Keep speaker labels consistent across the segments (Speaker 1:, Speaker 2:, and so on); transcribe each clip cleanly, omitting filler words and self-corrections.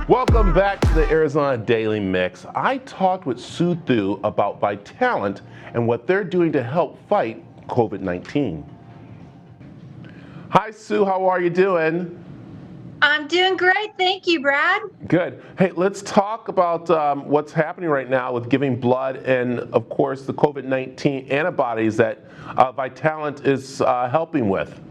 Speaker 1: Welcome back to the Arizona Daily Mix. I talked with Sue Thu about Vitalant and what they're doing to help fight COVID-19. Hi, Sue. How are you doing?
Speaker 2: I'm doing great. Thank you, Brad.
Speaker 1: Good. Hey, let's talk about what's happening right now with giving blood and, of course, the COVID-19 antibodies that Vitalant is helping with.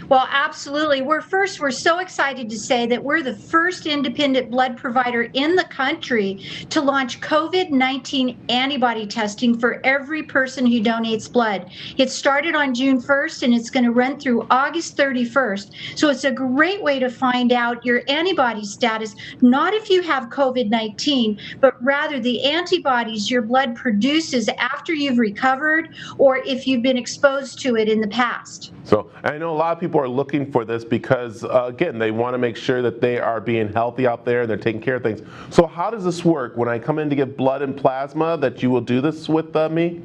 Speaker 2: Well, absolutely. We're so excited to say that we're the first independent blood provider in the country to launch COVID-19 antibody testing for every person who donates blood. It started on June 1st and it's going to run through August 31st. So it's a great way to find out your antibody status, not if you have COVID-19, but rather the antibodies your blood produces after you've recovered or if you've been exposed to it in the past.
Speaker 1: So I know a lot of people are looking for this because, again, they want to make sure that they are being healthy out there and they're taking care of things. So how does this work? When I come in to give blood and plasma, that you will do this with me?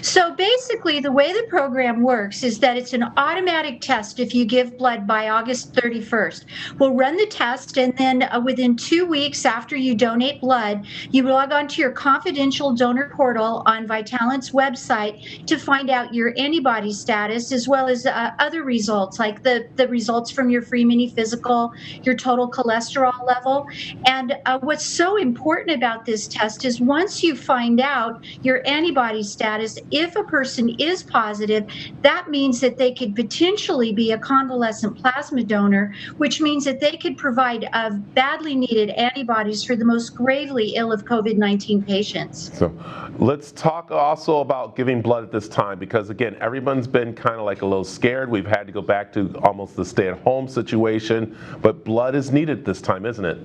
Speaker 2: So basically, the way the program works is that it's an automatic test if you give blood by August 31st. We'll run the test, and then within 2 weeks after you donate blood, you log on to your confidential donor portal on Vitalant's website to find out your antibody status, as well as other results, like the results from your free mini physical, your total cholesterol level. And what's so important about this test is once you find out your antibody status, if a person is positive, that means that they could potentially be a convalescent plasma donor, which means that they could provide badly needed antibodies for the most gravely ill of COVID-19 patients.
Speaker 1: So let's talk also about giving blood at this time because, again, everyone's been kind of like a little scared. We've had to go back to almost the stay-at-home situation, but blood is needed this time, isn't it?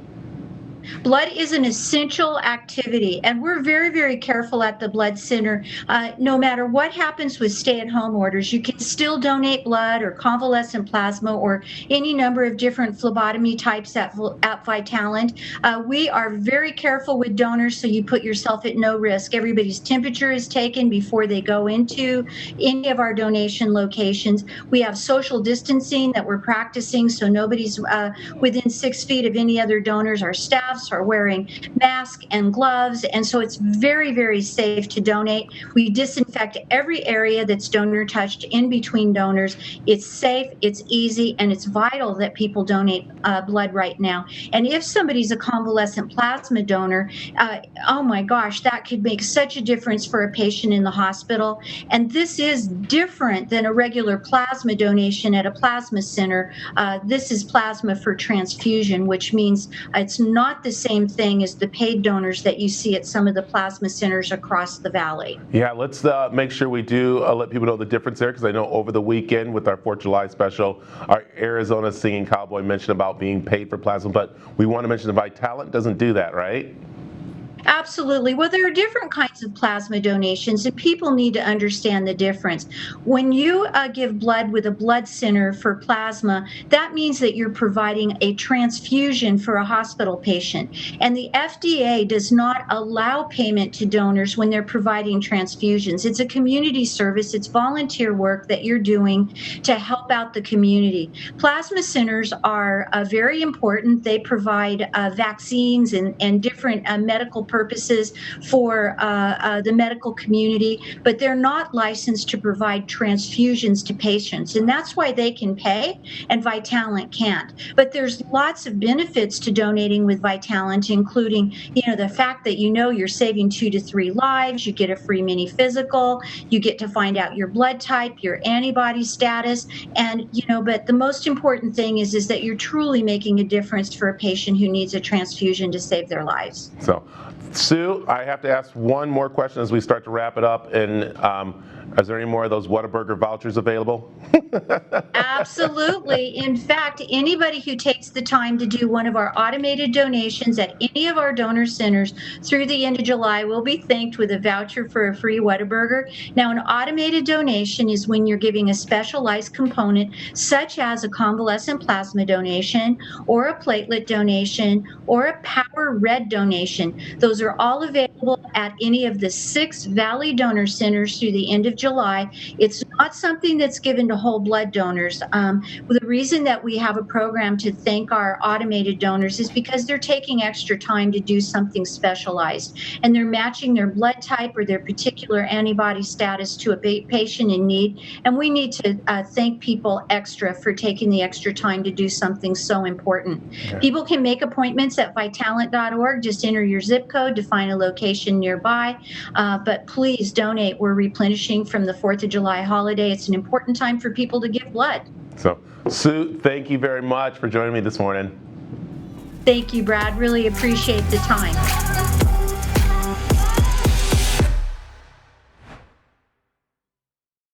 Speaker 2: Blood is an essential activity, and we're very, very careful at the blood center. No matter what happens with stay-at-home orders, you can still donate blood or convalescent plasma or any number of different phlebotomy types at Vitalant. We are very careful with donors, so you put yourself at no risk. Everybody's temperature is taken before they go into any of our donation locations. We have social distancing that we're practicing, so nobody's within 6 feet of any other donors. Our staff are wearing masks and gloves, and so it's very, very safe to donate. We disinfect every area that's donor touched in between donors. It's safe, it's easy, and it's vital that people donate blood right now. And if somebody's a convalescent plasma donor, oh my gosh, that could make such a difference for a patient in the hospital. And this is different than a regular plasma donation at a plasma center. This is plasma for transfusion, which means it's not the same thing as the paid donors that you see at some of the plasma centers across the valley.
Speaker 1: Yeah, let's make sure we do let people know the difference there, because I know over the weekend with our 4th of July special, our Arizona Singing Cowboy mentioned about being paid for plasma, but we want to mention the Vitalant doesn't do that, right?
Speaker 2: Absolutely. Well, there are different kinds of plasma donations, and people need to understand the difference. When you give blood with a blood center for plasma, that means that you're providing a transfusion for a hospital patient. And the FDA does not allow payment to donors when they're providing transfusions. It's a community service. It's volunteer work that you're doing to help out the community. Plasma centers are very important. They provide vaccines and different medical purposes for the medical community, but they're not licensed to provide transfusions to patients. And that's why they can pay and Vitalant can't. But there's lots of benefits to donating with Vitalant, including, the fact that you're saving 2 to 3 lives, you get a free mini physical, you get to find out your blood type, your antibody status, and, but the most important thing is that you're truly making a difference for a patient who needs a transfusion to save their lives.
Speaker 1: So, Sue, I have to ask one more question as we start to wrap it up. And is there any more of those Whataburger vouchers available?
Speaker 2: Absolutely. In fact, anybody who takes the time to do one of our automated donations at any of our donor centers through the end of July will be thanked with a voucher for a free Whataburger. Now, an automated donation is when you're giving a specialized component, such as a convalescent plasma donation or a platelet donation or a power red donation. Those are all available at any of the 6 Valley Donor Centers through the end of July. It's not something that's given to whole blood donors. Well, the reason that we have a program to thank our automated donors is because they're taking extra time to do something specialized, and they're matching their blood type or their particular antibody status to a patient in need. And we need to thank people extra for taking the extra time to do something so important.
Speaker 1: Yeah.
Speaker 2: People can make appointments at vitalant.org. Just enter your zip code to find a location nearby. But please donate. We're replenishing from the 4th of July holiday. It's an important time for people to give blood.
Speaker 1: So, Sue, thank you very much for joining me this morning.
Speaker 2: Thank you, Brad. Really appreciate the time.